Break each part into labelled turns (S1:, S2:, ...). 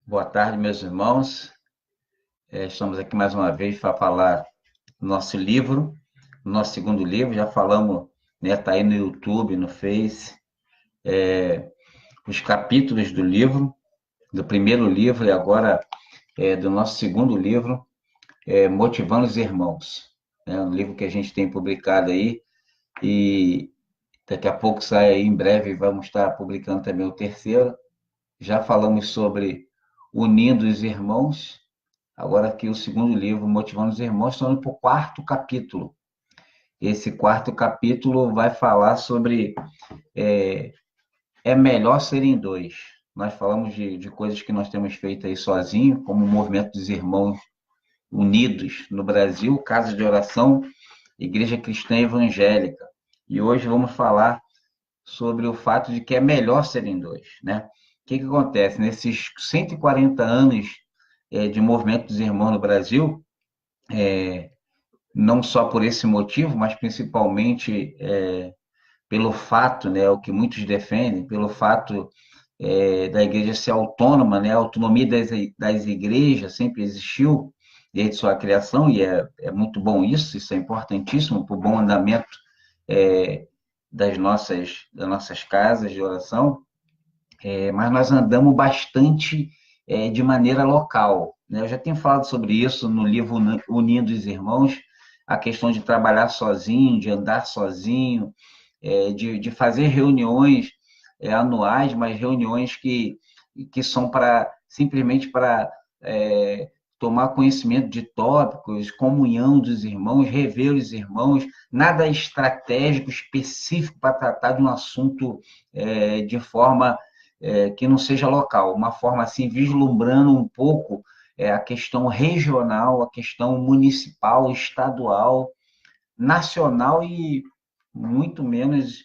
S1: Boa tarde, meus irmãos. Estamos aqui mais uma vez para falar do nosso livro, do nosso segundo livro. Já falamos, né? Está aí no YouTube, no Face, os capítulos do livro, do primeiro livro e agora do nosso segundo livro, Motivando os Irmãos. É um livro que a gente tem publicado aí e daqui a pouco sai aí, em breve vamos estar publicando também o terceiro. Já falamos sobre unindo os irmãos. Agora aqui o segundo livro, Motivando os Irmãos, estamos indo para o quarto capítulo. Esse quarto capítulo vai falar sobre é melhor serem dois. Nós falamos de coisas que nós temos feito aí sozinho, como o movimento dos irmãos unidos no Brasil, Casa de Oração, Igreja Cristã Evangélica. E hoje vamos falar sobre o fato de que é melhor serem dois, né? O que acontece? Nesses 140 anos de movimento dos irmãos no Brasil, não só por esse motivo, mas principalmente pelo fato, né, o que muitos defendem, pelo fato da igreja ser autônoma, né, a autonomia das igrejas sempre existiu desde sua criação, e é muito bom isso é importantíssimo para o bom andamento das nossas casas de oração, mas nós andamos bastante de maneira local, né? Eu já tenho falado sobre isso no livro Unindo os Irmãos, a questão de trabalhar sozinho, de andar sozinho, de fazer reuniões anuais, mas reuniões que são para simplesmente para tomar conhecimento de tópicos, comunhão dos irmãos, rever os irmãos, nada estratégico específico para tratar de um assunto de forma que não seja local, uma forma assim vislumbrando um pouco a questão regional, a questão municipal, estadual, nacional e muito menos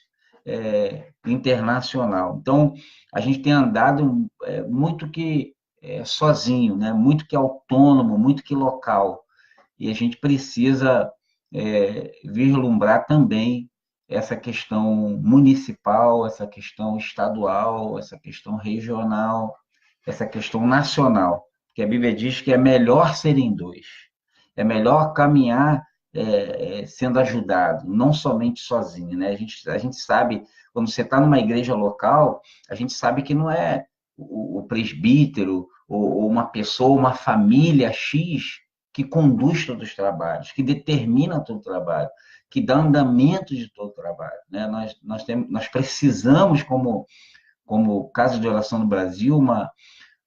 S1: internacional. Então, a gente tem andado muito que sozinho, né? Muito que autônomo, muito que local. E a gente precisa vislumbrar também essa questão municipal, essa questão estadual, essa questão regional, essa questão nacional. Que a Bíblia diz que é melhor serem dois, é melhor caminhar sendo ajudado, não somente sozinho, né? A gente sabe, quando você está numa igreja local, a gente sabe que não é o presbítero ou uma pessoa, uma família X que conduz todos os trabalhos, que determina todo o trabalho, que dá andamento de todo o trabalho, né? Nós precisamos, como Casa de Oração no Brasil,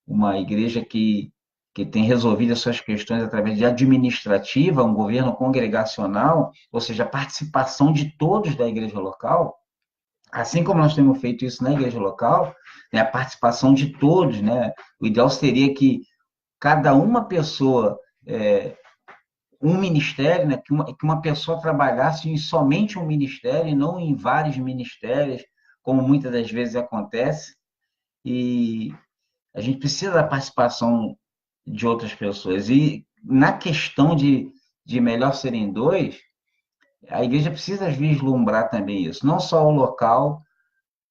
S1: uma igreja que tem resolvido as suas questões através de administrativa, um governo congregacional, ou seja, a participação de todos da igreja local, assim como nós temos feito isso na igreja local, né, a participação de todos, né? O ideal seria que cada uma pessoa, um ministério, né, que uma pessoa trabalhasse em somente um ministério e não em vários ministérios, como muitas das vezes acontece, e a gente precisa da participação de outras pessoas. E na questão de melhor serem dois, a igreja precisa vislumbrar também isso. Não só o local,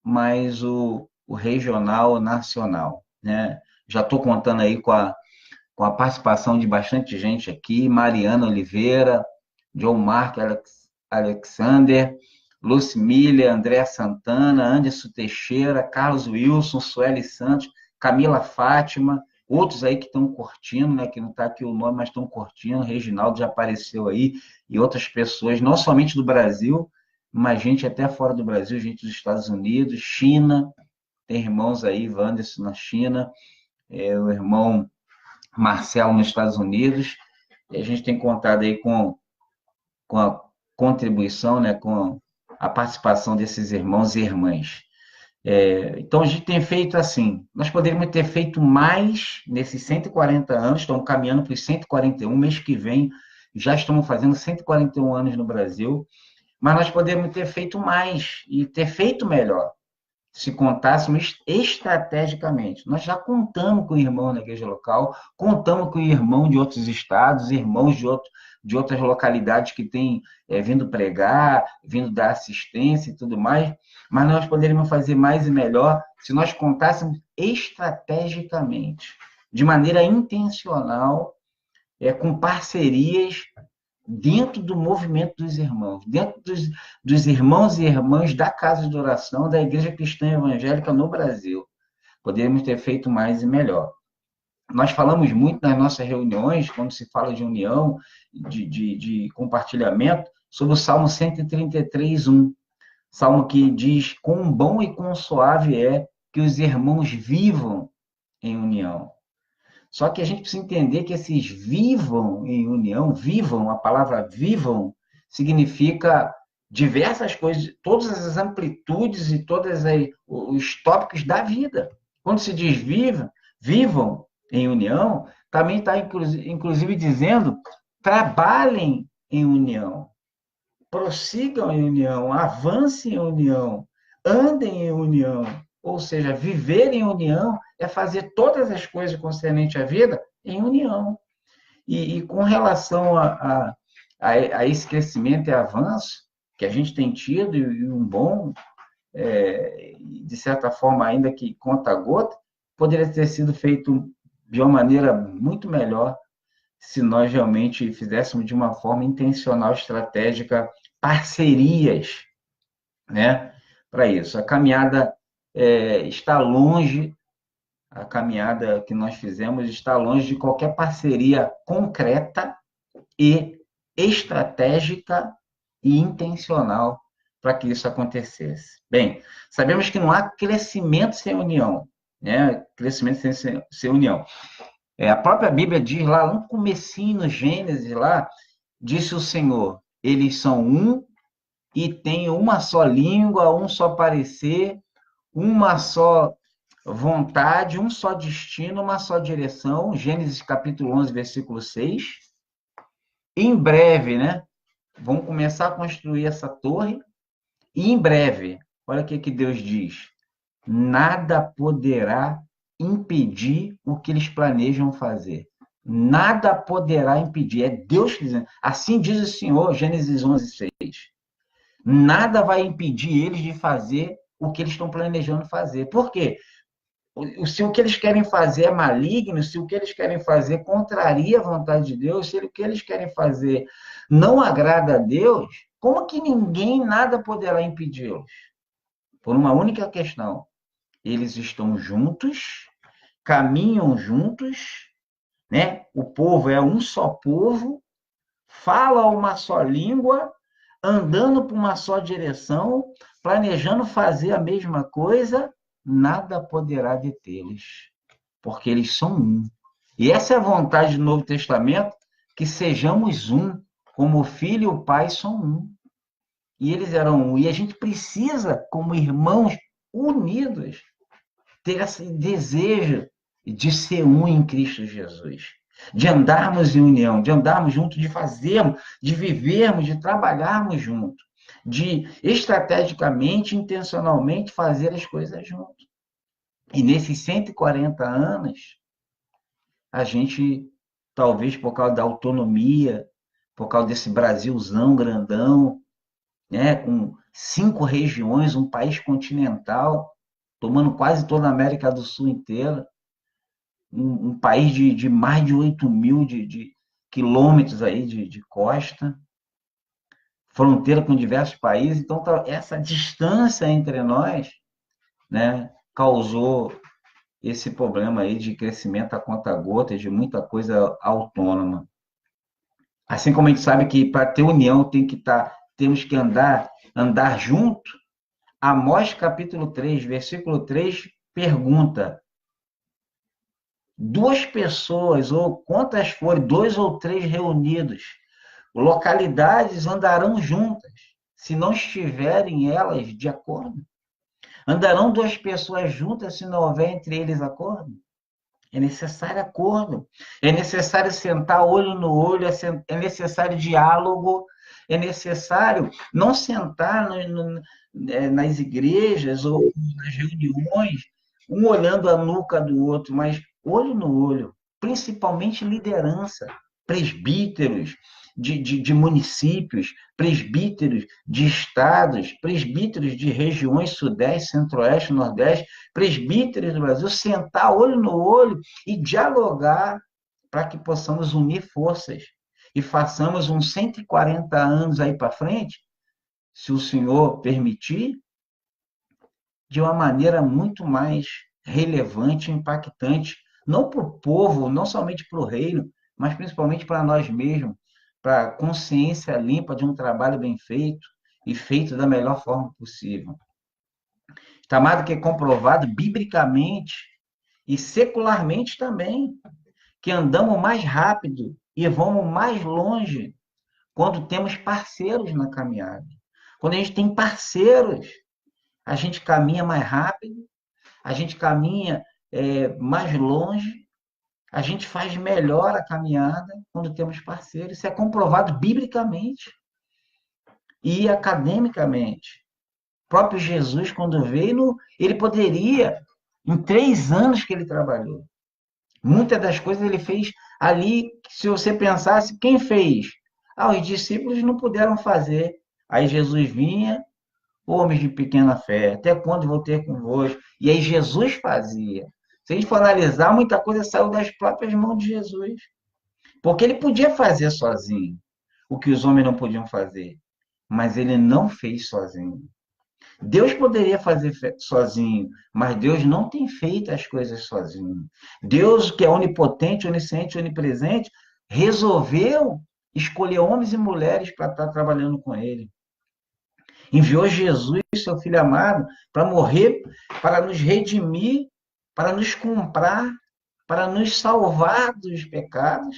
S1: mas o regional, o nacional, né? Já estou contando aí com a participação de bastante gente aqui, Mariana Oliveira, John Mark Alexander, Lucimília, André Santana, Anderson Teixeira, Carlos Wilson, Sueli Santos, Camila Fátima, outros aí que estão curtindo, né, que não está aqui o nome, mas estão curtindo, Reginaldo já apareceu aí, e outras pessoas, não somente do Brasil, mas gente até fora do Brasil, gente dos Estados Unidos, China, tem irmãos aí, Wanderson na China, o irmão Marcelo nos Estados Unidos, e a gente tem contado aí com a contribuição, né, com a participação desses irmãos e irmãs. Então, a gente tem feito assim, nós poderíamos ter feito mais nesses 140 anos, estamos caminhando para os 141, mês que vem já estamos fazendo 141 anos no Brasil, mas nós poderíamos ter feito mais e ter feito melhor se contássemos estrategicamente. Nós já contamos com o irmão na igreja local, contamos com o irmão de outros estados, irmãos de outras localidades que têm vindo pregar, vindo dar assistência e tudo mais, mas nós poderíamos fazer mais e melhor se nós contássemos estrategicamente. de maneira intencional, com parcerias dentro do movimento dos irmãos, dentro dos irmãos e irmãs da Casa de Oração da Igreja Cristã Evangélica no Brasil. Poderíamos ter feito mais e melhor. Nós falamos muito nas nossas reuniões, quando se fala de união, de compartilhamento, sobre o Salmo 133:1. Salmo que diz: quão bom e quão suave é que os irmãos vivam em união. Só que a gente precisa entender que esses vivam em união, vivam, a palavra vivam, significa diversas coisas, todas as amplitudes e todos os tópicos da vida. Quando se diz vivam em união, também está inclusive dizendo trabalhem em união, prossigam em união, avancem em união, andem em união. Ou seja, viver em união é fazer todas as coisas concernentes à vida em união. E com relação a esse crescimento e avanço que a gente tem tido, e um bom, de certa forma, ainda que conta a gota, poderia ter sido feito de uma maneira muito melhor se nós realmente fizéssemos de uma forma intencional, estratégica, parcerias, né, para isso. A caminhada está longe, a caminhada que nós fizemos está longe de qualquer parceria concreta e estratégica e intencional para que isso acontecesse. Bem, sabemos que não há crescimento sem união, né? Crescimento sem união. A própria Bíblia diz lá no comecinho, no Gênesis, lá, disse o Senhor, eles são um e têm uma só língua, um só parecer, uma só vontade, um só destino, uma só direção. Gênesis capítulo 11, versículo 6. Em breve, né? Vão começar a construir essa torre e em breve, olha o que Deus diz, nada poderá impedir o que eles planejam fazer. Nada poderá impedir. É Deus dizendo. Assim diz o Senhor, Gênesis 11, 6. Nada vai impedir eles de fazer o que eles estão planejando fazer. Por quê? Se o que eles querem fazer é maligno, se o que eles querem fazer contraria a vontade de Deus, se o que eles querem fazer não agrada a Deus, como que ninguém, nada poderá impedi-los? Por uma única questão. Eles estão juntos, caminham juntos, né? O povo é um só povo, fala uma só língua, andando por uma só direção, planejando fazer a mesma coisa, nada poderá detê-los, porque eles são um. E essa é a vontade do Novo Testamento, que sejamos um, como o Filho e o Pai são um. E eles eram um. E a gente precisa, como irmãos unidos, ter esse desejo de ser um em Cristo Jesus, de andarmos em união, de andarmos juntos, de fazermos, de vivermos, de trabalharmos juntos, de estrategicamente, intencionalmente fazer as coisas juntos. E nesses 140 anos, a gente, talvez por causa da autonomia, por causa desse Brasilzão grandão, né, com 5 regiões, um país continental, tomando quase toda a América do Sul inteira, um país de mais de 8 mil de quilômetros aí de costa, fronteira com diversos países. Então, essa distância entre nós, né, causou esse problema aí de crescimento a conta-gota, de muita coisa autônoma. Assim como a gente sabe que para ter união temos que andar junto, Amós capítulo 3, versículo 3, pergunta: 2 pessoas, ou quantas forem, 2 ou 3 reunidos, localidades andarão juntas, se não estiverem elas de acordo? Andarão 2 pessoas juntas se não houver entre eles acordo? É necessário acordo, é necessário sentar olho no olho, é necessário diálogo, é necessário não sentar nas igrejas ou nas reuniões, um olhando a nuca do outro, mas olho no olho, principalmente liderança, presbíteros, de municípios, presbíteros de estados, presbíteros de regiões Sudeste, Centro-Oeste, Nordeste, presbíteros do Brasil, sentar olho no olho e dialogar para que possamos unir forças e façamos uns 140 anos aí para frente, se o Senhor permitir, de uma maneira muito mais relevante e impactante, não para o povo, não somente para o reino, mas principalmente para nós mesmos, para a consciência limpa de um trabalho bem feito e feito da melhor forma possível. Está mais do que comprovado biblicamente e secularmente também, que andamos mais rápido e vamos mais longe quando temos parceiros na caminhada. Quando a gente tem parceiros, a gente caminha mais rápido, a gente caminha mais longe, a gente faz melhor a caminhada quando temos parceiros. Isso é comprovado biblicamente e academicamente. O próprio Jesus, quando veio, ele poderia, em 3 anos que ele trabalhou, muitas das coisas ele fez ali, se você pensasse, quem fez? Os discípulos não puderam fazer. Aí Jesus vinha, homens de pequena fé, até quando vou ter convosco? E aí Jesus fazia. Se a gente for analisar, muita coisa saiu das próprias mãos de Jesus. Porque ele podia fazer sozinho o que os homens não podiam fazer, mas ele não fez sozinho. Deus poderia fazer sozinho, mas Deus não tem feito as coisas sozinho. Deus, que é onipotente, onisciente, onipresente, resolveu escolher homens e mulheres para estar trabalhando com ele. Enviou Jesus, seu Filho amado, para morrer, para nos redimir, para nos comprar, para nos salvar dos pecados.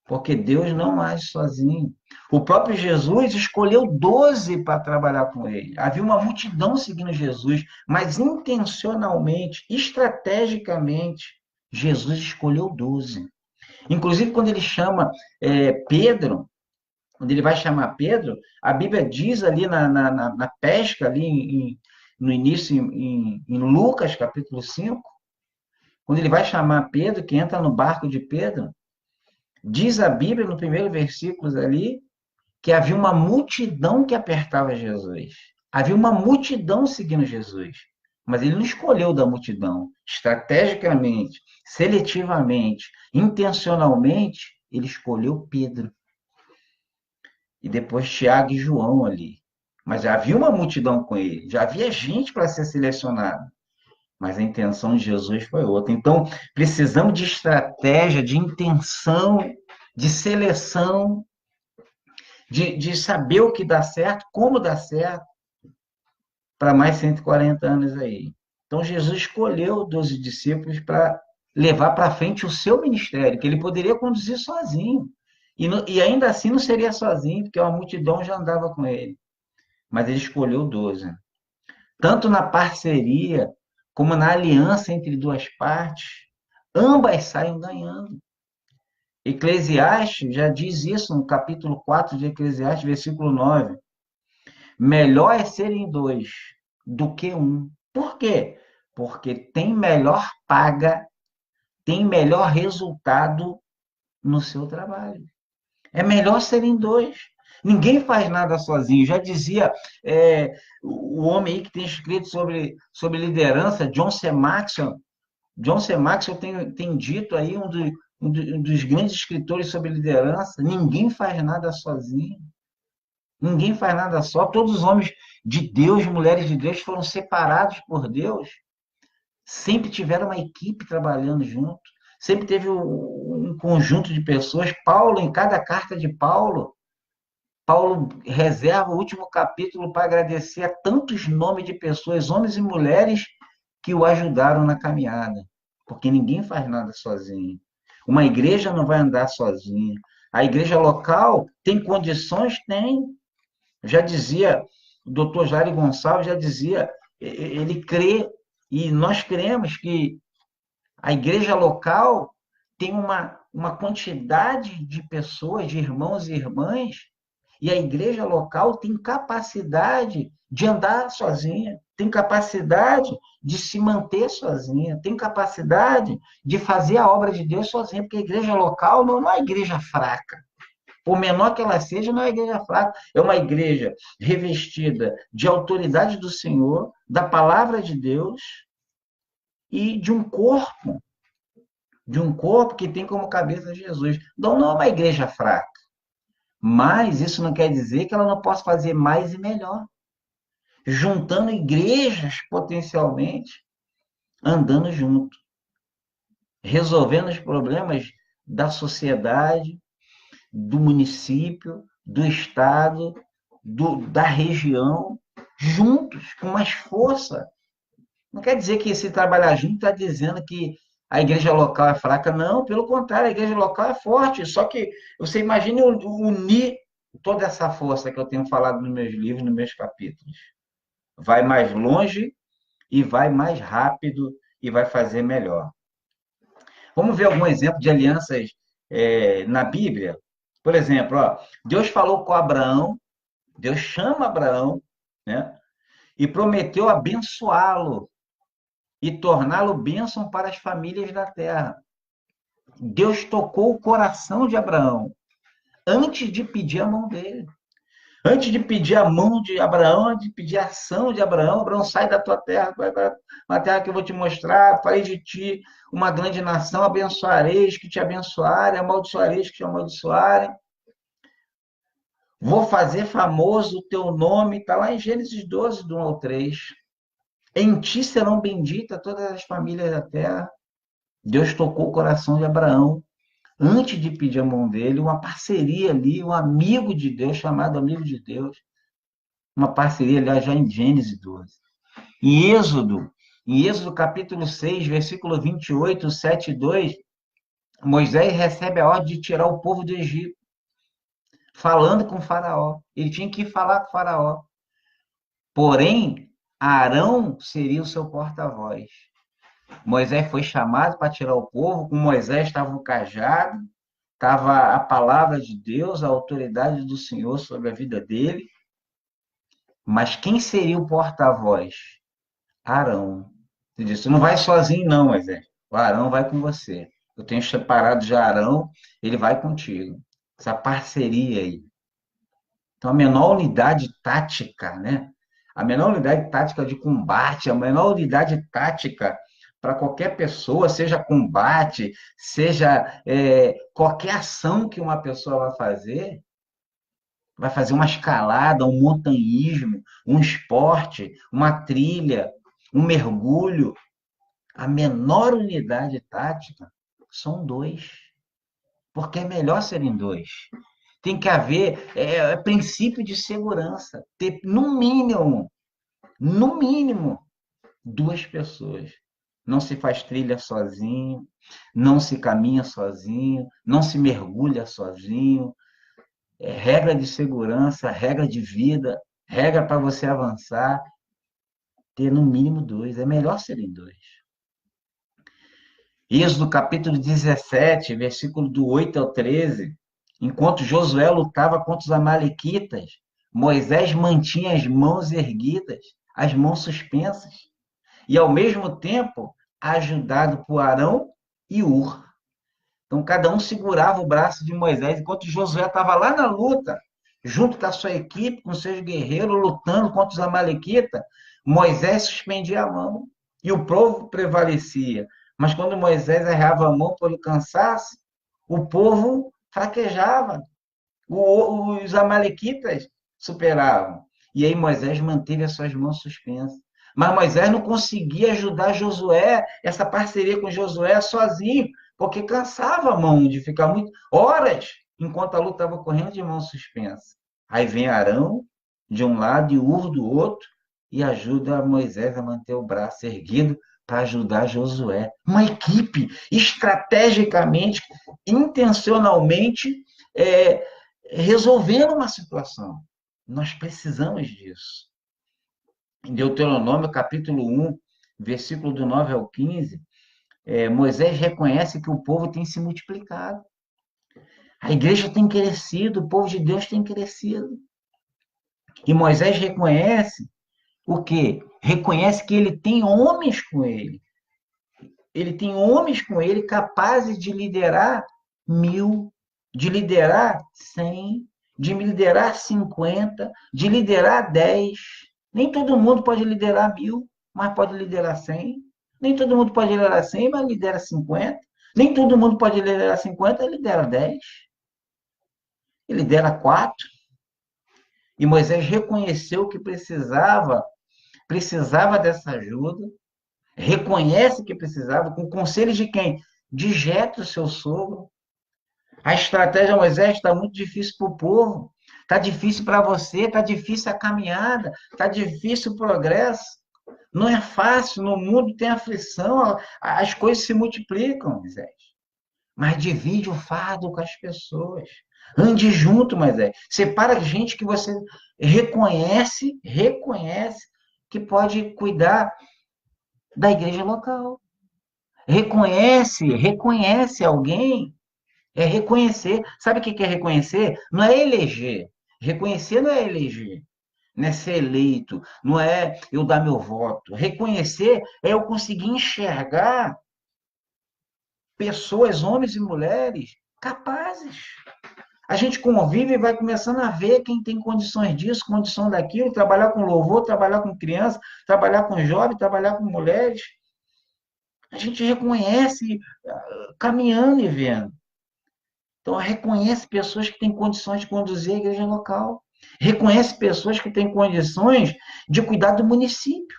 S1: Porque Deus não age sozinho. O próprio Jesus escolheu 12 para trabalhar com ele. Havia uma multidão seguindo Jesus, mas intencionalmente, estrategicamente, Jesus escolheu 12. Inclusive, quando ele chama Pedro, quando ele vai chamar Pedro, a Bíblia diz ali na pesca, ali no início, em Lucas, capítulo 5, quando ele vai chamar Pedro, que entra no barco de Pedro, diz a Bíblia, no primeiro versículo ali, que havia uma multidão que apertava Jesus. Havia uma multidão seguindo Jesus. Mas ele não escolheu da multidão. Estrategicamente, seletivamente, intencionalmente, ele escolheu Pedro. E depois Tiago e João ali. Mas já havia uma multidão com ele. Já havia gente para ser selecionada. Mas a intenção de Jesus foi outra. Então, precisamos de estratégia, de intenção, de seleção, de saber o que dá certo, como dá certo, para mais 140 anos aí. Então, Jesus escolheu 12 discípulos para levar para frente o seu ministério, que ele poderia conduzir sozinho. E ainda assim não seria sozinho, porque uma multidão já andava com ele. Mas ele escolheu 12. Tanto na parceria, como na aliança entre duas partes, ambas saem ganhando. Eclesiastes já diz isso no capítulo 4 de Eclesiastes, versículo 9. Melhor é serem 2 do que 1. Por quê? Porque tem melhor paga, tem melhor resultado no seu trabalho. É melhor serem 2. Ninguém faz nada sozinho. Já dizia o homem aí que tem escrito sobre liderança, John C. Maxwell. John C. Maxwell tem dito aí, um dos grandes escritores sobre liderança, ninguém faz nada sozinho. Ninguém faz nada só. Todos os homens de Deus, mulheres de Deus, foram separados por Deus. Sempre tiveram uma equipe trabalhando junto. Sempre teve um conjunto de pessoas. Paulo, em cada carta de Paulo reserva o último capítulo para agradecer a tantos nomes de pessoas, homens e mulheres, que o ajudaram na caminhada. Porque ninguém faz nada sozinho. Uma igreja não vai andar sozinha. A igreja local tem condições? Tem. Já dizia, o doutor Jair Gonçalves já dizia, ele crê, e nós cremos que a igreja local tem uma quantidade de pessoas, de irmãos e irmãs, e a igreja local tem capacidade de andar sozinha, tem capacidade de se manter sozinha, tem capacidade de fazer a obra de Deus sozinha, porque a igreja local não é uma igreja fraca. por menor que ela seja, não é uma igreja fraca, é uma igreja revestida de autoridade do Senhor, da palavra de Deus e de um corpo que tem como cabeça Jesus. Então, não é uma igreja fraca, mas isso não quer dizer que ela não possa fazer mais e melhor, juntando igrejas potencialmente, andando junto, resolvendo os problemas da sociedade, do município, do estado, da região, juntos, com mais força. Não quer dizer que se trabalhar junto está dizendo que a igreja local é fraca, não, pelo contrário, a igreja local é forte. Só que você imagine unir toda essa força que eu tenho falado nos meus livros, nos meus capítulos. Vai mais longe e vai mais rápido e vai fazer melhor. Vamos ver algum exemplo de alianças na Bíblia? Por exemplo, ó, Deus falou com Abraão, Deus chama Abraão, né? E prometeu abençoá-lo e torná-lo bênção para as famílias da terra. Deus tocou o coração de Abraão antes de pedir a mão dele. Antes de pedir a mão de Abraão, antes de pedir a ação de Abraão, Abraão, sai da tua terra, vai para uma terra que eu vou te mostrar, farei de ti uma grande nação, abençoareis que te abençoarem, amaldiçoareis que te amaldiçoarem. Vou fazer famoso o teu nome, está lá em Gênesis 12, do 1 ao 3. Em ti serão benditas todas as famílias da terra. Deus tocou o coração de Abraão antes de pedir a mão dele, uma parceria ali, um amigo de Deus, chamado amigo de Deus, uma parceria, aliás, já em Gênesis 12. Em Êxodo capítulo 6, versículo 28, 7 e 2, Moisés recebe a ordem de tirar o povo do Egito, falando com Faraó. Ele tinha que falar com Faraó. Porém, Arão seria o seu porta-voz. Moisés foi chamado para tirar o povo, com Moisés estava o cajado, estava a palavra de Deus, a autoridade do Senhor sobre a vida dele. Mas quem seria o porta-voz? Arão. Ele disse, não vai sozinho não, Moisés. O Arão vai com você. Eu tenho separado já Arão, ele vai contigo. Essa parceria aí. Então, a menor unidade tática, né? A menor unidade tática de combate, a menor unidade tática para qualquer pessoa, seja combate, seja qualquer ação que uma pessoa vai fazer uma escalada, um montanhismo, um esporte, uma trilha, um mergulho. A menor unidade tática são dois, porque é melhor serem dois. Tem que haver princípio de segurança, ter no mínimo, duas pessoas. Não se faz trilha sozinho, não se caminha sozinho, não se mergulha sozinho. É regra de segurança, regra de vida, regra para você avançar, ter no mínimo dois. É melhor serem dois. Êxodo capítulo 17, versículo do 8 ao 13. Enquanto Josué lutava contra os amalequitas, Moisés mantinha as mãos erguidas, as mãos suspensas, e ao mesmo tempo ajudado por Arão e Hur. Então cada um segurava o braço de Moisés, enquanto Josué estava lá na luta, junto com a sua equipe, com seus guerreiros, lutando contra os amalequitas, Moisés suspendia a mão e o povo prevalecia. Mas quando Moisés errava a mão pelo cansaço, o povo fraquejava. Os amalequitas superavam. E aí Moisés manteve as suas mãos suspensas. Mas Moisés não conseguia ajudar Josué, essa parceria com Josué sozinho, porque cansava a mão de ficar horas enquanto a luta estava correndo de mão suspensa. Aí vem Arão de um lado e Hur do outro e ajuda Moisés a manter o braço erguido para ajudar Josué. Uma equipe estrategicamente, intencionalmente, resolvendo uma situação. Nós precisamos disso. Em Deuteronômio, capítulo 1, versículo do 9 ao 15, Moisés reconhece que o povo tem se multiplicado. A igreja tem crescido, o povo de Deus tem crescido. E Moisés reconhece o quê? Reconhece que ele tem homens com ele. Ele tem homens com ele capazes de liderar 1000. de liderar 100, de liderar 50, de liderar 10. Nem todo mundo pode liderar 1000, mas pode liderar 100. Nem todo mundo pode liderar 100, mas lidera 50. Nem todo mundo pode liderar 50, lidera 10. E lidera 4. E Moisés reconheceu que precisava dessa ajuda, reconhece que precisava, com conselhos de quem? De Jetro, seu sogro. A estratégia, Moisés, está muito difícil para o povo, está difícil para você, está difícil a caminhada, está difícil o progresso. Não é fácil, no mundo tem aflição, as coisas se multiplicam, Moisés. Mas divide o fardo com as pessoas. Ande junto, Moisés. Separa gente que você reconhece que pode cuidar da igreja local. Reconhece alguém. É reconhecer. Sabe o que é reconhecer? Não é eleger. Reconhecer não é eleger. Não é ser eleito. Não é eu dar meu voto. Reconhecer é eu conseguir enxergar pessoas, homens e mulheres, capazes. A gente convive e vai começando a ver quem tem condições disso, condição daquilo, trabalhar com louvor, trabalhar com criança, trabalhar com jovens, trabalhar com mulheres. A gente reconhece caminhando e vendo. Então, reconhece pessoas que têm condições de conduzir a igreja local. Reconhece pessoas que têm condições de cuidar do município.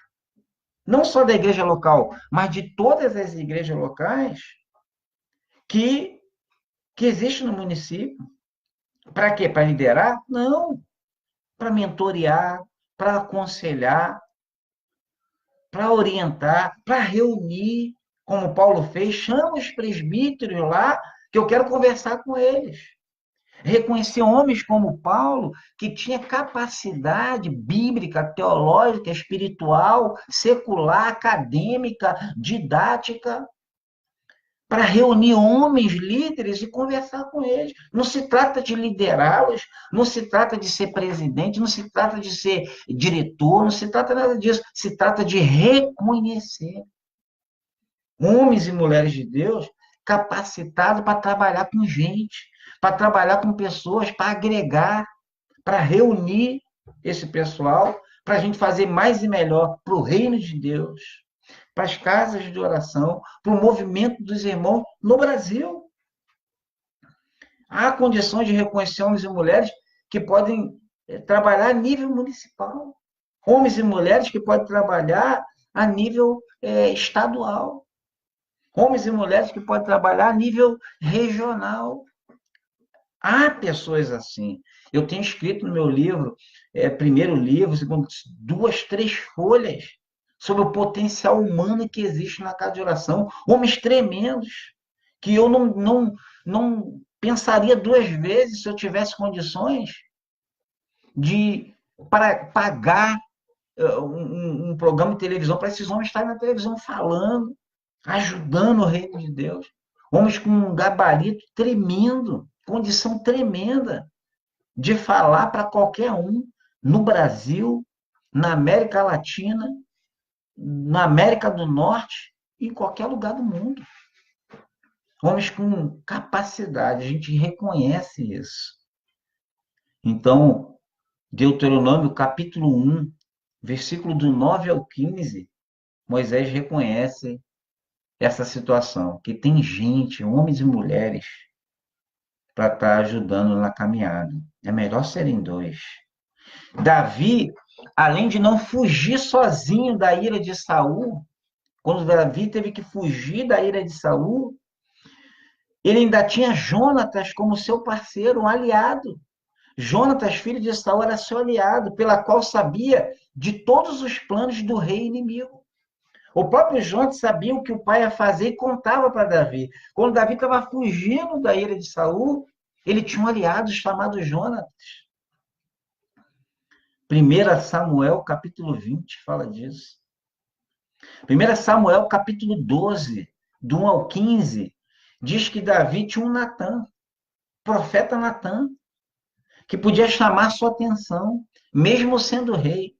S1: Não só da igreja local, mas de todas as igrejas locais que existem no município. Para quê? Para liderar? Não. Para mentorear, para aconselhar, para orientar, para reunir, como Paulo fez, chama os presbíteros lá, que eu quero conversar com eles. Reconhecer homens como Paulo, que tinha capacidade bíblica, teológica, espiritual, secular, acadêmica, didática, para reunir homens líderes e conversar com eles. Não se trata de liderá-los, não se trata de ser presidente, não se trata de ser diretor, não se trata nada disso. Se trata de reconhecer homens e mulheres de Deus capacitados para trabalhar com gente, para trabalhar com pessoas, para agregar, para reunir esse pessoal, para a gente fazer mais e melhor para o reino de Deus, para as casas de oração, para o movimento dos irmãos no Brasil. Há condições de reconhecer homens e mulheres que podem trabalhar a nível municipal, homens e mulheres que podem trabalhar a nível estadual, homens e mulheres que podem trabalhar a nível regional. Há pessoas assim. Eu tenho escrito no meu livro, primeiro livro, segundo, 2, 3 folhas, sobre o potencial humano que existe na casa de oração. Homens tremendos, que eu não pensaria 2 vezes se eu tivesse condições de pagar um programa de televisão para esses homens estarem na televisão falando, ajudando o reino de Deus. Homens com um gabarito tremendo, condição tremenda de falar para qualquer um no Brasil, na América Latina, na América do Norte e em qualquer lugar do mundo. Homens com capacidade, a gente reconhece isso. Então, Deuteronômio capítulo 1, versículo do 9 ao 15, Moisés reconhece essa situação, que tem gente, homens e mulheres, para estar ajudando na caminhada. É melhor serem 2. Davi, além de não fugir sozinho da ira de Saul, quando Davi teve que fugir da ira de Saul, ele ainda tinha Jonatas como seu parceiro, um aliado. Jonatas, filho de Saul, era seu aliado, pela qual sabia de todos os planos do rei inimigo. O próprio Jonatas sabia o que o pai ia fazer e contava para Davi. Quando Davi estava fugindo da ira de Saul, ele tinha um aliado chamado Jonatas. 1 Samuel, capítulo 20, fala disso. 1 Samuel, capítulo 12, do 1 ao 15, diz que Davi tinha um Natã, profeta Natã, que podia chamar sua atenção, mesmo sendo rei.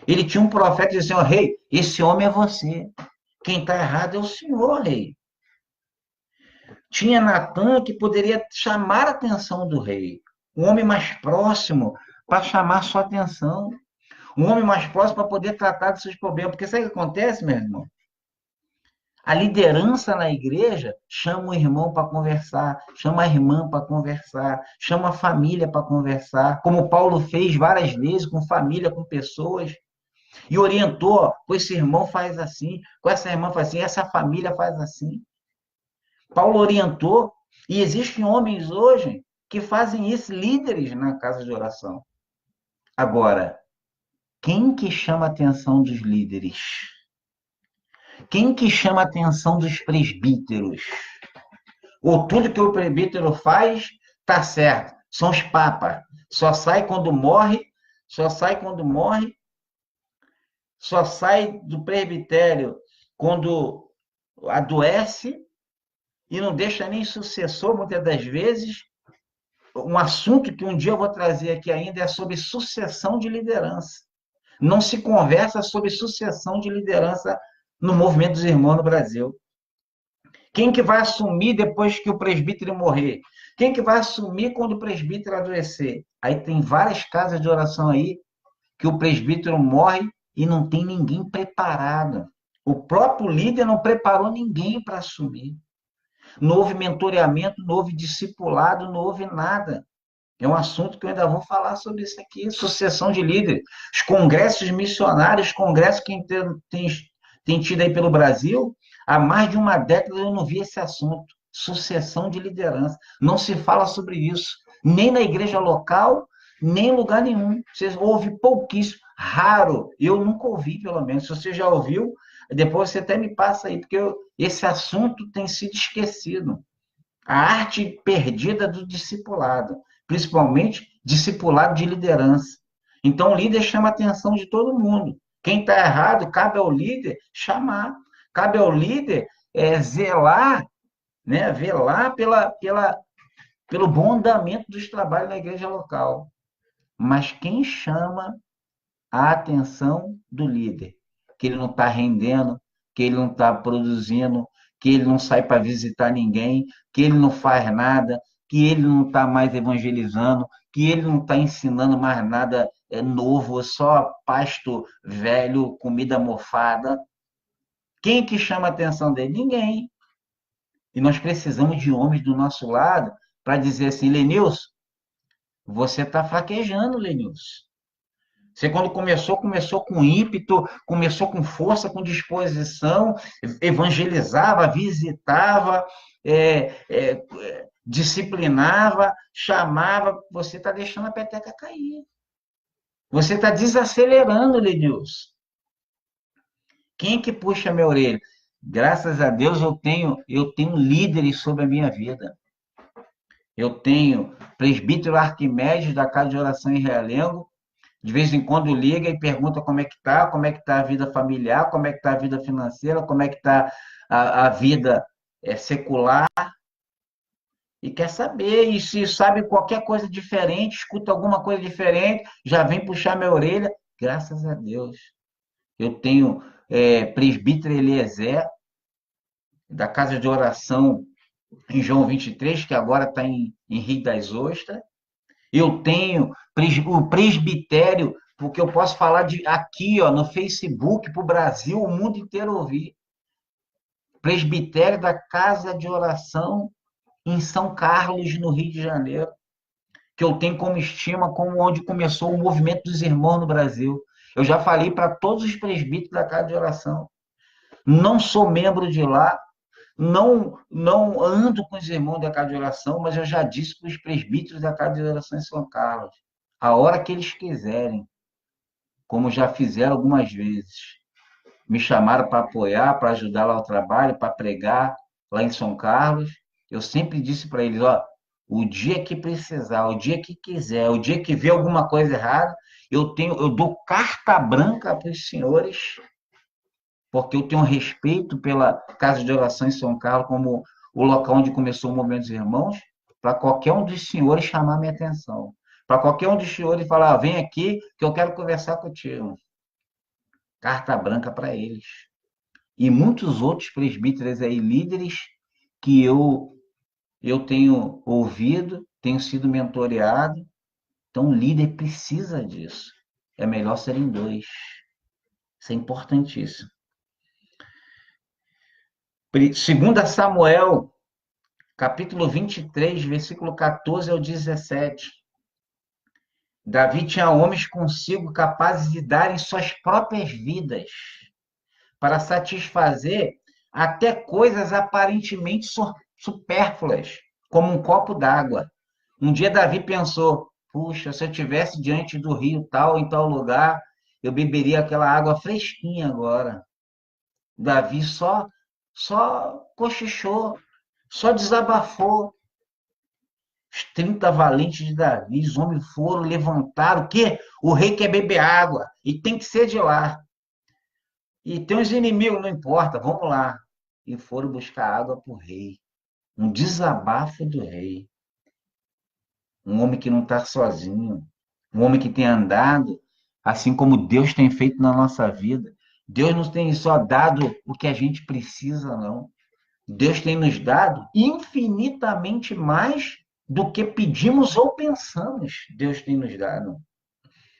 S1: Ele tinha um profeta que dizia assim, rei, esse homem é você. Quem está errado é o senhor, rei. Tinha Natan que poderia chamar a atenção do rei, um homem mais próximo para chamar sua atenção, um homem mais próximo para poder tratar dos seus problemas. Porque sabe o que acontece, meu irmão? A liderança na igreja chama o irmão para conversar, chama a irmã para conversar, chama a família para conversar, como Paulo fez várias vezes com família, com pessoas, e orientou, ó, com esse irmão faz assim, com essa irmã faz assim, essa família faz assim. Paulo orientou, e existem homens hoje que fazem isso, líderes na casa de oração. Agora, quem que chama a atenção dos líderes? Quem que chama a atenção dos presbíteros? Ou tudo que o presbítero faz tá certo? São os papas. Só sai quando morre, só sai quando morre, só sai do presbitério quando adoece e não deixa nem sucessor, muitas das vezes. Um assunto que um dia eu vou trazer aqui ainda é sobre sucessão de liderança. Não se conversa sobre sucessão de liderança no movimento dos irmãos no Brasil. Quem que vai assumir depois que o presbítero morrer? Quem que vai assumir quando o presbítero adoecer? Aí tem várias casas de oração aí que o presbítero morre e não tem ninguém preparado. O próprio líder não preparou ninguém para assumir. Não houve mentoreamento, não houve discipulado, não houve nada. É um assunto que eu ainda vou falar sobre isso aqui, sucessão de líderes. Os congressos missionários, congressos que tem tido aí pelo Brasil, há mais de uma década eu não vi esse assunto, sucessão de liderança. Não se fala sobre isso, nem na igreja local, nem em lugar nenhum. Você ouve pouquíssimo, raro. Eu nunca ouvi, pelo menos. Se você já ouviu, depois você até me passa aí, porque esse assunto tem sido esquecido. A arte perdida do discipulado, principalmente discipulado de liderança. Então, o líder chama a atenção de todo mundo. Quem está errado, cabe ao líder chamar. Cabe ao líder zelar, né, velar pelo bom andamento dos trabalhos na igreja local. Mas quem chama a atenção do líder? Que ele não está rendendo, que ele não está produzindo, que ele não sai para visitar ninguém, que ele não faz nada, que ele não está mais evangelizando, que ele não está ensinando mais nada novo, só pasto velho, comida mofada. Quem que chama a atenção dele? Ninguém. E nós precisamos de homens do nosso lado para dizer assim, Lenilson, você está fraquejando, Lenilson. Você, quando começou com ímpeto, começou com força, com disposição, evangelizava, visitava, disciplinava, chamava. Você está deixando a peteca cair. Você está desacelerando, Lenilson. Quem que puxa a minha orelha? Graças a Deus eu tenho líderes sobre a minha vida. Eu tenho presbítero Arquimedes da Casa de Oração em Realengo. De vez em quando liga e pergunta como é que está a vida familiar, como é que está a vida financeira, como é que está a vida secular, e quer saber, e se sabe qualquer coisa diferente, escuta alguma coisa diferente, já vem puxar minha orelha, graças a Deus. Eu tenho presbítero Eliezer, da Casa de Oração em João 23, que agora está em Rio das Ostras. Eu tenho o presbitério, porque eu posso falar de aqui, ó, no Facebook, para o Brasil, o mundo inteiro ouvir. Presbitério da Casa de Oração em São Carlos, no Rio de Janeiro, que eu tenho como estima como onde começou o movimento dos irmãos no Brasil. Eu já falei para todos os presbíteros da Casa de Oração. Não sou membro de lá, não ando com os irmãos da Casa de Oração, mas eu já disse para os presbíteros da Casa de Oração em São Carlos, a hora que eles quiserem, como já fizeram algumas vezes. Me chamaram para apoiar, para ajudar lá o trabalho, para pregar lá em São Carlos. Eu sempre disse para eles, ó, o dia que precisar, o dia que quiser, o dia que vê alguma coisa errada, eu dou carta branca para os senhores, porque eu tenho respeito pela Casa de Oração em São Carlos como o local onde começou o Movimento dos Irmãos, para qualquer um dos senhores chamar minha atenção. Para qualquer um dos senhores falar, vem aqui que eu quero conversar contigo. Carta branca para eles. E muitos outros presbíteros aí, líderes, que eu Eu tenho ouvido, tenho sido mentoreado, então o líder precisa disso. É melhor serem dois. Isso é importantíssimo. Segunda Samuel, capítulo 23, versículo 14 ao 17. Davi tinha homens consigo capazes de darem suas próprias vidas para satisfazer até coisas aparentemente supérfluas, como um copo d'água. Um dia Davi pensou: puxa, se eu estivesse diante do rio tal, em tal lugar, eu beberia aquela água fresquinha agora. Davi só cochichou, só desabafou. Os 30 valentes de Davi, os homens foram, levantaram. O quê? O rei quer beber água e tem que ser de lá. E tem uns inimigos, não importa, vamos lá. E foram buscar água para o rei. Um desabafo do rei. Um homem que não está sozinho. Um homem que tem andado, assim como Deus tem feito na nossa vida. Deus não tem só dado o que a gente precisa, não. Deus tem nos dado infinitamente mais do que pedimos ou pensamos. Deus tem nos dado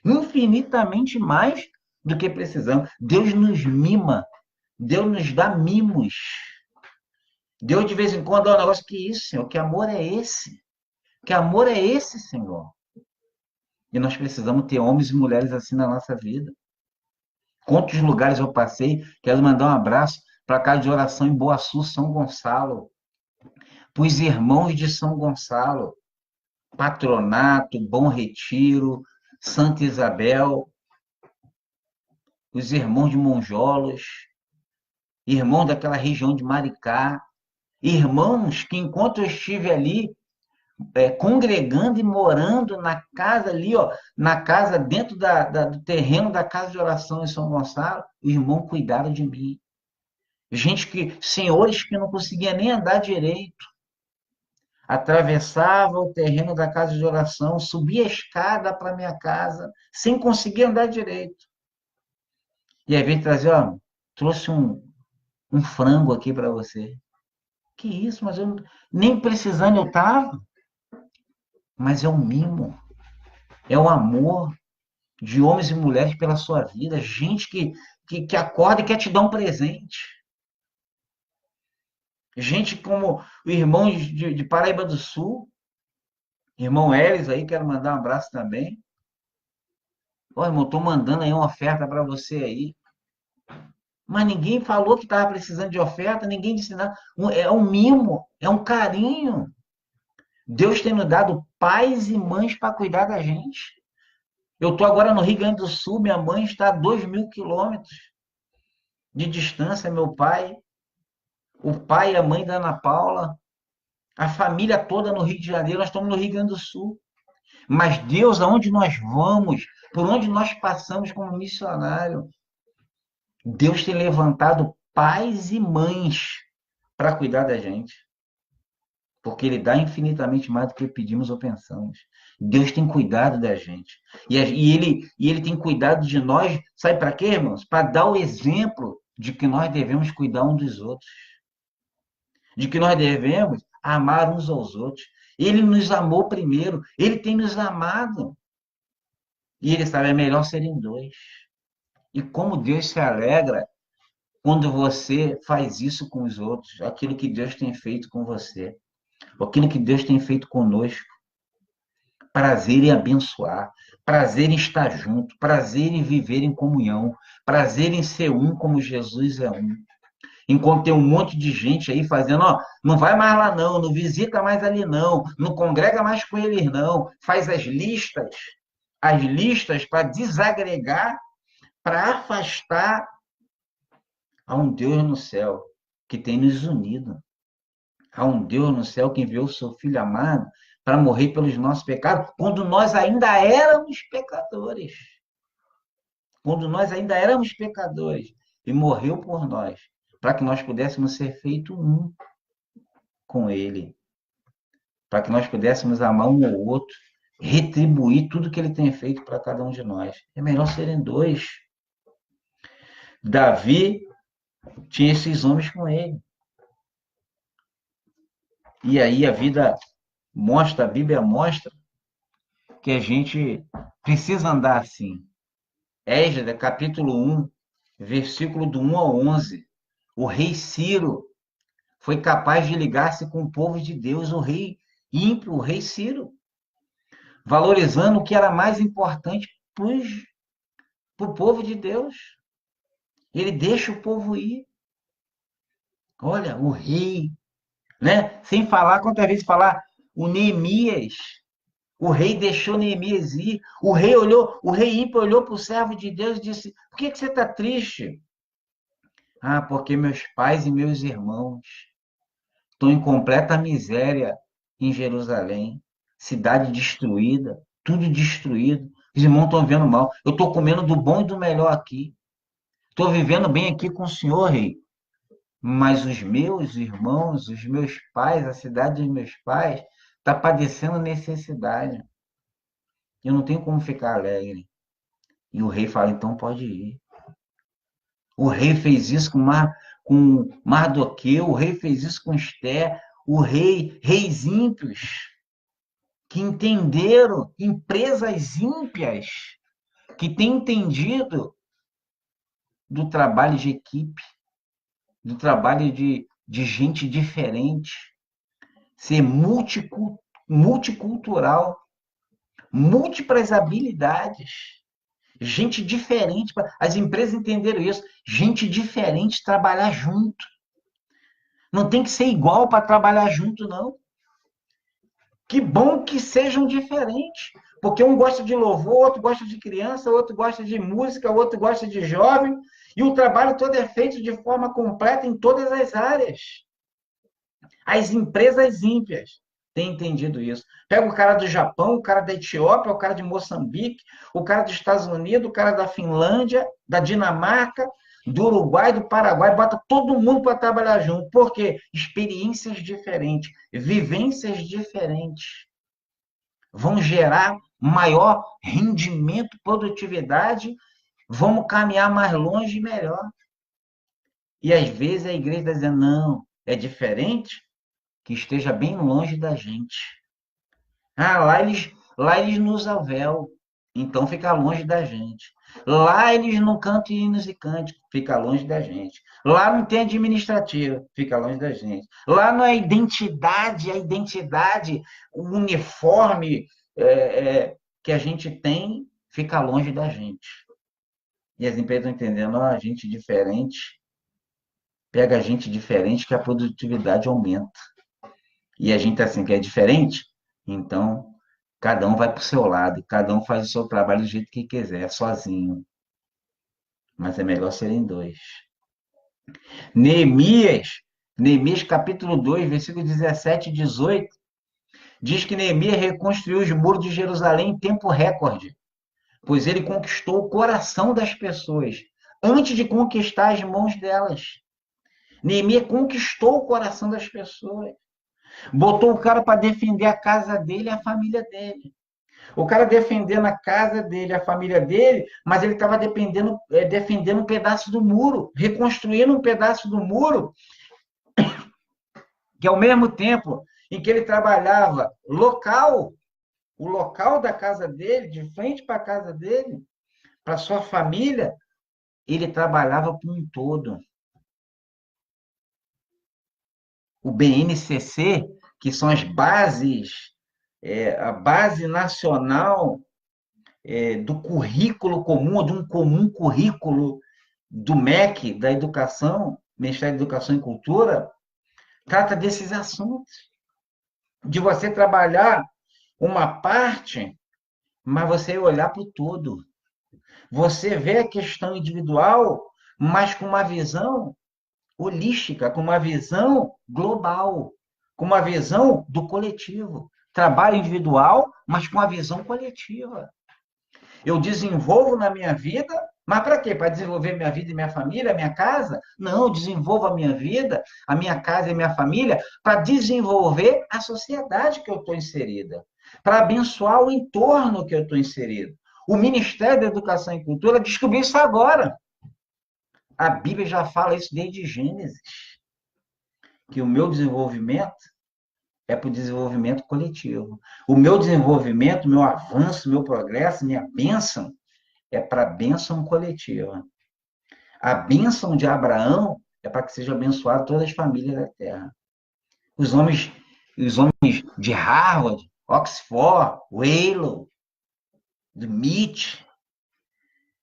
S1: infinitamente mais do que precisamos. Deus nos mima. Deus nos dá mimos. Deus, de vez em quando, dá um negócio que isso, Senhor. Que amor é esse? Que amor é esse, Senhor? E nós precisamos ter homens e mulheres assim na nossa vida. Quantos lugares eu passei, quero mandar um abraço para a casa de oração em Boaçu, São Gonçalo, para os irmãos de São Gonçalo, Patronato, Bom Retiro, Santa Isabel, os irmãos de Monjolos, irmãos daquela região de Maricá, irmãos que enquanto eu estive ali, congregando e morando na casa ali, ó, na casa dentro do terreno da casa de oração em São Gonçalo, os irmãos cuidaram de mim. Gente que, senhores que não conseguia nem andar direito, atravessava o terreno da casa de oração, subia a escada para minha casa, sem conseguir andar direito. E aí vem trazer, ó, trouxe um frango aqui para você. Que isso, mas eu nem precisando eu estava. Mas é um mimo, é o amor de homens e mulheres pela sua vida, gente que acorda e quer te dar um presente. Gente como o irmão de Paraíba do Sul, irmão Elis aí, quero mandar um abraço também. Ó, irmão, estou mandando aí uma oferta para você aí. Mas ninguém falou que estava precisando de oferta, ninguém disse nada. É um mimo, é um carinho. Deus tem nos dado pais e mães para cuidar da gente. Eu estou agora no Rio Grande do Sul, minha mãe está a 2.000 quilômetros de distância, meu pai, o pai e a mãe da Ana Paula, a família toda no Rio de Janeiro, nós estamos no Rio Grande do Sul. Mas Deus, aonde nós vamos, por onde nós passamos como missionário, Deus tem levantado pais e mães para cuidar da gente. Porque Ele dá infinitamente mais do que pedimos ou pensamos. Deus tem cuidado da gente. E ele tem cuidado de nós, sabe para quê, irmãos? Para dar o exemplo de que nós devemos cuidar um dos outros. De que nós devemos amar uns aos outros. Ele nos amou primeiro, ele tem nos amado. E ele sabe, é melhor serem dois. E como Deus se alegra quando você faz isso com os outros, aquilo que Deus tem feito com você, aquilo que Deus tem feito conosco. Prazer em abençoar, prazer em estar junto, prazer em viver em comunhão, prazer em ser um como Jesus é um. Enquanto tem um monte de gente aí fazendo, ó, não vai mais lá não, não visita mais ali não, não congrega mais com eles não, faz as listas para desagregar, para afastar a um Deus no céu que tem nos unido. Há um Deus no céu que enviou o seu Filho amado para morrer pelos nossos pecados, quando nós ainda éramos pecadores. Quando nós ainda éramos pecadores. E morreu por nós, para que nós pudéssemos ser feitos um com Ele. Para que nós pudéssemos amar um ao outro, retribuir tudo que Ele tem feito para cada um de nós. É melhor serem dois. Davi tinha esses homens com ele. E aí a vida mostra, a Bíblia mostra que a gente precisa andar assim. Esdras, capítulo 1, versículo do 1 ao 11. O rei Ciro foi capaz de ligar-se com o povo de Deus, o rei ímpio, o rei Ciro, valorizando o que era mais importante para o povo de Deus. Ele deixa o povo ir. Olha, o rei, né? Sem falar, quantas vezes falar, o Neemias, o rei deixou Neemias ir. O rei olhou, o rei ímpio olhou para o servo de Deus e disse: Por que você está triste? Ah, porque meus pais e meus irmãos estão em completa miséria em Jerusalém, cidade destruída, tudo destruído. Os irmãos estão vendo mal. Eu estou comendo do bom e do melhor aqui. Estou vivendo bem aqui com o senhor, rei. Mas os meus irmãos, os meus pais, a cidade dos meus pais, está padecendo necessidade. Eu não tenho como ficar alegre. E o rei fala, então pode ir. O rei fez isso com Mardoqueu, o rei fez isso com Esté, reis ímpios, que entenderam, empresas ímpias, que têm entendido do trabalho de equipe, do trabalho de gente diferente, ser multicultural, múltiplas habilidades, gente diferente. As empresas entenderam isso, gente diferente trabalhar junto. Não tem que ser igual para trabalhar junto, não. Que bom que sejam diferentes, porque um gosta de louvor, outro gosta de criança, outro gosta de música, outro gosta de jovem, e o trabalho todo é feito de forma completa em todas as áreas. As empresas ímpias têm entendido isso. Pega o cara do Japão, o cara da Etiópia, o cara de Moçambique, o cara dos Estados Unidos, o cara da Finlândia, da Dinamarca, do Uruguai, do Paraguai, bota todo mundo para trabalhar junto. Por quê? Experiências diferentes, vivências diferentes vão gerar maior rendimento, produtividade, vamos caminhar mais longe e melhor. E às vezes a igreja está dizendo, não, é diferente, que esteja bem longe da gente. Ah, lá eles não usam véu, então fica longe da gente. Lá eles não cantam hinos e cânticos, fica longe da gente. Lá não tem administrativa, fica longe da gente. Lá não é identidade, o uniforme que a gente tem, fica longe da gente. E as empresas estão entendendo, ó, gente diferente, pega gente diferente que a produtividade aumenta. E a gente assim, que é diferente, então cada um vai para o seu lado, cada um faz o seu trabalho do jeito que quiser, sozinho. Mas é melhor serem dois. Neemias, Neemias capítulo 2 versículo 17 e 18, diz que Neemias reconstruiu os muros de Jerusalém em tempo recorde, pois ele conquistou o coração das pessoas antes de conquistar as mãos delas. Neemias conquistou o coração das pessoas. Botou o cara para defender a casa dele e a família dele. O cara defendendo a casa dele, a família dele, mas ele estava defendendo um pedaço do muro, reconstruindo um pedaço do muro, que ao mesmo tempo em que ele trabalhava o local da casa dele, de frente para a casa dele, para sua família, ele trabalhava para um todo. O BNCC, que são as bases, a base nacional do currículo comum, de um comum currículo do MEC, da Educação, Ministério da Educação e Cultura, trata desses assuntos. De você trabalhar uma parte, mas você olhar para o todo. Você vê a questão individual, mas com uma visão holística, com uma visão global, com uma visão do coletivo. Trabalho individual, mas com a visão coletiva. Eu desenvolvo na minha vida, mas para quê? Para desenvolver minha vida e minha família, minha casa? Não, eu desenvolvo a minha vida, a minha casa e a minha família para desenvolver a sociedade que eu estou inserida, para abençoar o entorno que eu estou inserido. O Ministério da Educação e Cultura descobriu isso agora. A Bíblia já fala isso desde Gênesis, que o meu desenvolvimento é para o desenvolvimento coletivo. O meu desenvolvimento, meu avanço, meu progresso, minha bênção é para a bênção coletiva. A bênção de Abraão é para que seja abençoado todas as famílias da terra. Os homens, os homens de Harvard, Oxford, Yale, de MIT,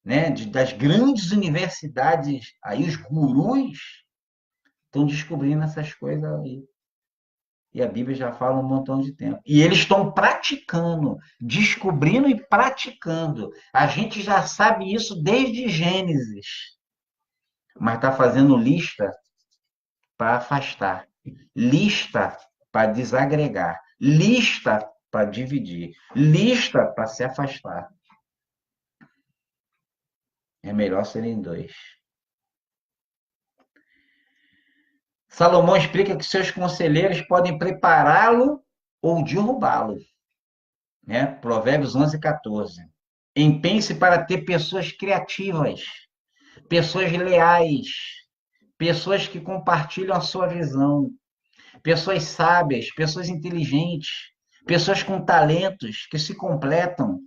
S1: né, das grandes universidades, aí os gurus estão descobrindo essas coisas aí. E a Bíblia já fala um montão de tempo. E eles estão praticando, descobrindo e praticando. A gente já sabe isso desde Gênesis, mas está fazendo lista para afastar, lista para desagregar, lista para dividir, lista para se afastar. É melhor serem dois. Salomão explica que seus conselheiros podem prepará-lo ou derrubá-lo. Né? Provérbios 11, 14. Empenhe-se para ter pessoas criativas, pessoas leais, pessoas que compartilham a sua visão, pessoas sábias, pessoas inteligentes, pessoas com talentos que se completam,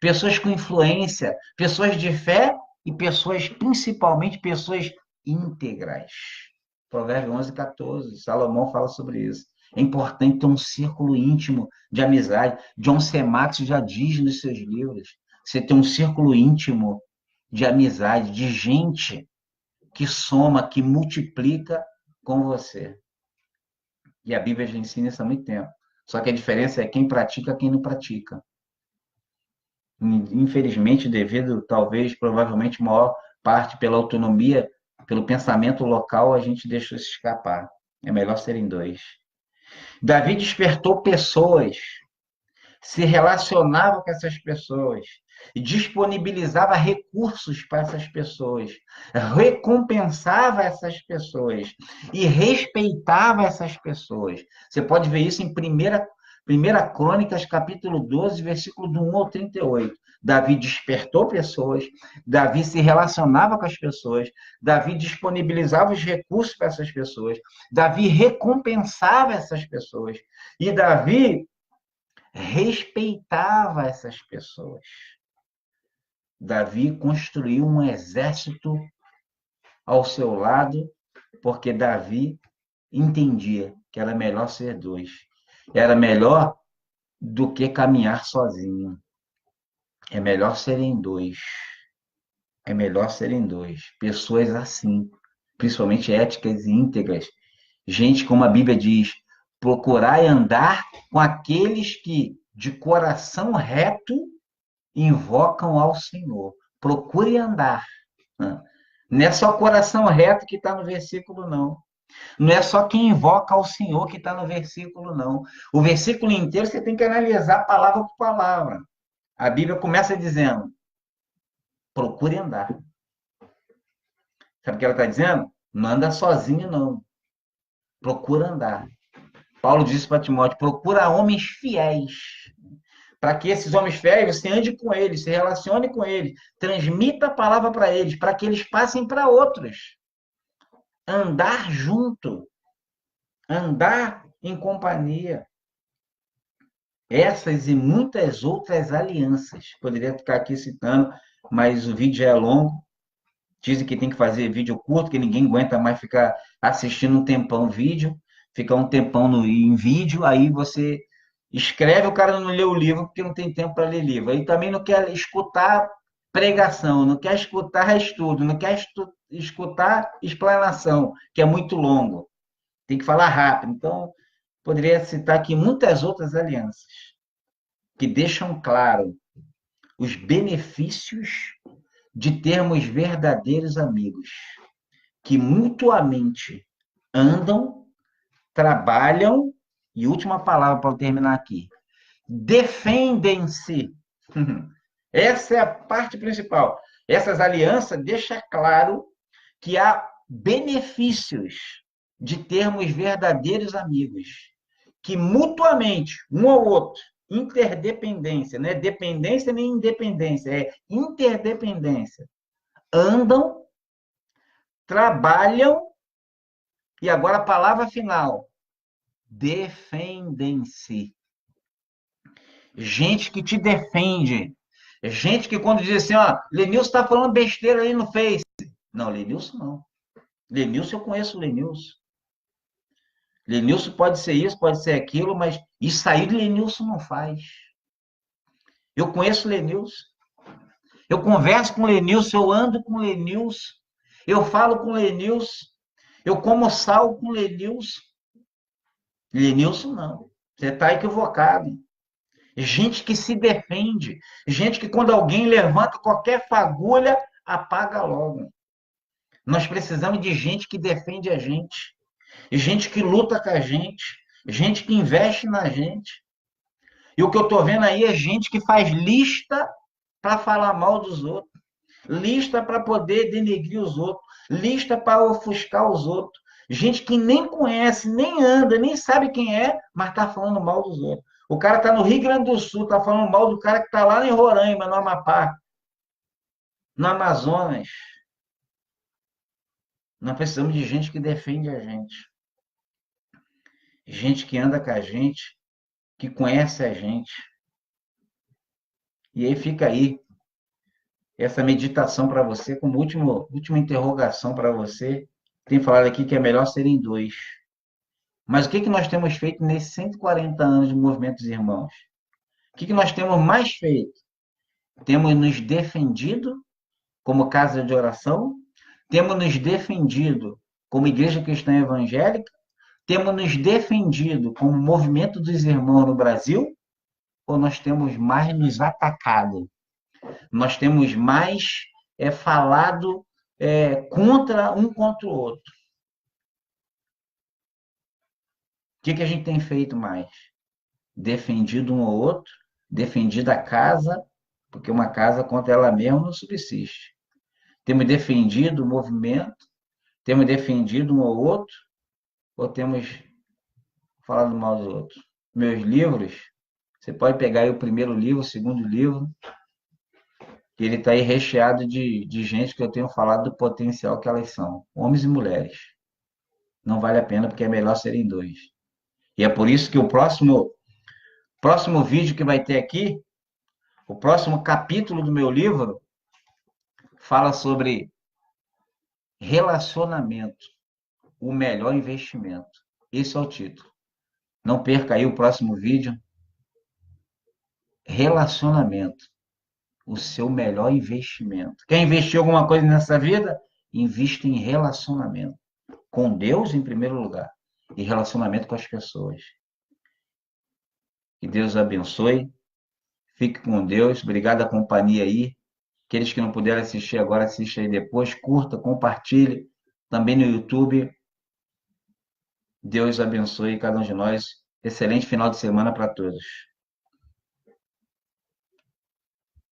S1: pessoas com influência, pessoas de fé e pessoas, principalmente, pessoas íntegras. Provérbios 11, 14. Salomão fala sobre isso. É importante ter um círculo íntimo de amizade. John C. Maxwell já diz nos seus livros. Você tem um círculo íntimo de amizade, de gente que soma, que multiplica com você. E a Bíblia já ensina isso há muito tempo. Só que a diferença é quem pratica e quem não pratica. Infelizmente, devido, talvez, provavelmente, maior parte pela autonomia, pelo pensamento local, a gente deixa isso escapar. É melhor serem dois. Davi despertou pessoas, se relacionava com essas pessoas, e disponibilizava recursos para essas pessoas, recompensava essas pessoas e respeitava essas pessoas. Você pode ver isso em primeira Crônicas, capítulo 12, versículo do 1 ao 38. Davi despertou pessoas, Davi se relacionava com as pessoas, Davi disponibilizava os recursos para essas pessoas, Davi recompensava essas pessoas, e Davi respeitava essas pessoas. Davi construiu um exército ao seu lado, porque Davi entendia que era melhor ser dois. Era melhor do que caminhar sozinho. É melhor serem dois. É melhor serem dois. Pessoas assim, principalmente éticas e íntegras. Gente, como a Bíblia diz, procurai andar com aqueles que, de coração reto, invocam ao Senhor. Procure andar. Não é só coração reto que está no versículo, não. Não é só quem invoca ao Senhor que está no versículo, não. O versículo inteiro você tem que analisar palavra por palavra. A Bíblia começa dizendo: procure andar. Sabe o que ela está dizendo? Não anda sozinho, não. Procura andar. Paulo disse para Timóteo: procura homens fiéis. Para que esses homens fiéis, você ande com eles, se relacione com eles, transmita a palavra para eles, para que eles passem para outros. Andar junto, andar em companhia. Essas e muitas outras alianças. Poderia ficar aqui citando, mas o vídeo é longo. Dizem que tem que fazer vídeo curto, que ninguém aguenta mais ficar assistindo um tempão vídeo, ficar um tempão em vídeo, aí você escreve, o cara não lê o livro porque não tem tempo para ler livro. Aí também não quer escutar pregação, não quer escutar estudo, não quer escutar explanação, que é muito longo. Tem que falar rápido. Então, poderia citar aqui muitas outras alianças que deixam claro os benefícios de termos verdadeiros amigos, que mutuamente andam, trabalham, e última palavra para terminar aqui, defendem-se. Essa é a parte principal. Essas alianças deixam claro que há benefícios de termos verdadeiros amigos, que mutuamente, um ao outro, interdependência, não é dependência nem independência, é interdependência, andam, trabalham, e agora a palavra final, defendem-se. Gente que te defende. Gente que quando diz assim, ó, Lenilson está falando besteira ali no Face. Não, Lenilson não. Lenilson, eu conheço o Lenilson. Lenilson pode ser isso, pode ser aquilo, mas isso aí Lenilson não faz. Eu conheço o Lenilson. Eu converso com o Lenilson, eu ando com o Lenilson. Eu falo com o Lenilson. Eu como sal com o Lenilson. Lenilson não. Você está equivocado. Gente que se defende. Gente que quando alguém levanta qualquer fagulha, apaga logo. Nós precisamos de gente que defende a gente. Gente que luta com a gente. Gente que investe na gente. E o que eu estou vendo aí é gente que faz lista para falar mal dos outros. Lista para poder denegrir os outros. Lista para ofuscar os outros. Gente que nem conhece, nem anda, nem sabe quem é, mas está falando mal dos outros. O cara está no Rio Grande do Sul, está falando mal do cara que está lá em Roraima, no Amapá, no Amazonas. Nós precisamos de gente que defende a gente. Gente que anda com a gente, que conhece a gente. E aí fica aí essa meditação para você, como última interrogação para você. Tem falado aqui que é melhor serem dois. Mas o que nós temos feito nesses 140 anos de Movimentos Irmãos? O que nós temos mais feito? Temos nos defendido como casa de oração, temos nos defendido como igreja cristã evangélica, temos nos defendido como movimento dos irmãos no Brasil, ou nós temos mais nos atacado? Nós temos mais falado contra o outro. O que a gente tem feito mais? Defendido um ao outro, defendido a casa, porque uma casa contra ela mesma não subsiste. Temos defendido o movimento, temos defendido um ao outro, ou temos falado mal dos outros? Meus livros, você pode pegar aí o primeiro livro, o segundo livro, que ele está aí recheado de gente que eu tenho falado do potencial que elas são, homens e mulheres. Não vale a pena porque é melhor serem dois. E é por isso que o próximo vídeo que vai ter aqui, o próximo capítulo do meu livro, fala sobre relacionamento, o melhor investimento. Esse é o título. Não perca aí o próximo vídeo. Relacionamento, o seu melhor investimento. Quer investir alguma coisa nessa vida? Invista em relacionamento. Com Deus em primeiro lugar. E relacionamento com as pessoas. Que Deus abençoe. Fique com Deus. Obrigado à companhia aí. Aqueles que não puderam assistir agora, assista aí depois. Curta, compartilhe. Também no YouTube. Deus abençoe cada um de nós. Excelente final de semana para todos.